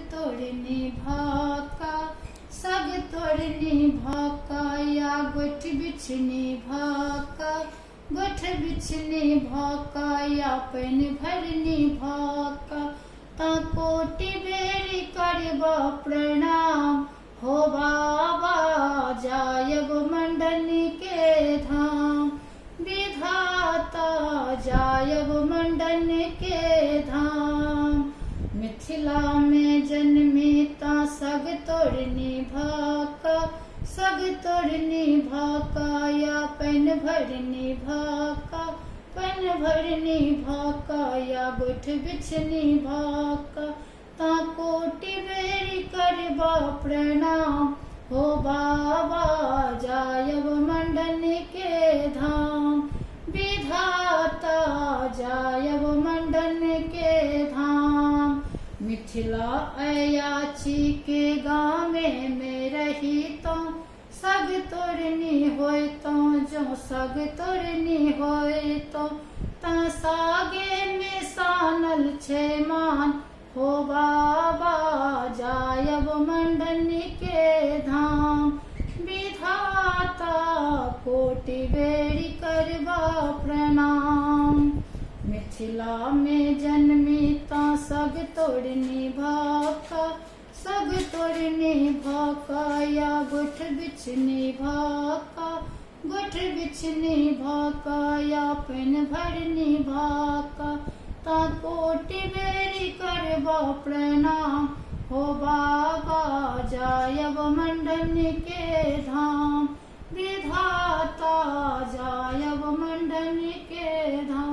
तोड़नी भाका, सग तोड़नी भाका या गोठ बिछनी भाका, गोठ बिछनी भाका या पैन भरनी भाका। ता कोटि बेरी करबा प्रणाम, हो बाबा जायब मंडन के धाम, विधाता जायब मंडन के धाम। मिथिला में जन्मेता सग तोड़नी भाका, सग तोड़नी भाका या पैन भरनी भाका, पैन भरनी भाका या गोठ बिछनी भाका। ता कोटि बेरी करबा प्रणाम, हो बाबा जायब मंडन के धाम, विधाता जायब मंडन के धाम। मिथिला अयाची के गाँवे में रही तो, सग तोड़नी होय तो जो सग तोड़नी होय तो। ता सागे में सानल छे मान, हो बाबा जायब मंडन के धाम, विधाता कोटि बेरी करबा प्रणाम। मिथिला में जन्मीता सग तोड़नी भाका, सग तोड़नी भाका या गोठ बिछनी भाका, गोठ बिछनी भाका या पैन भरनी भाका। ता कोटि बेरी करबा प्रणाम, हो बाबा जायब मंडन के धाम, विधाता जायब मंडन के धाम।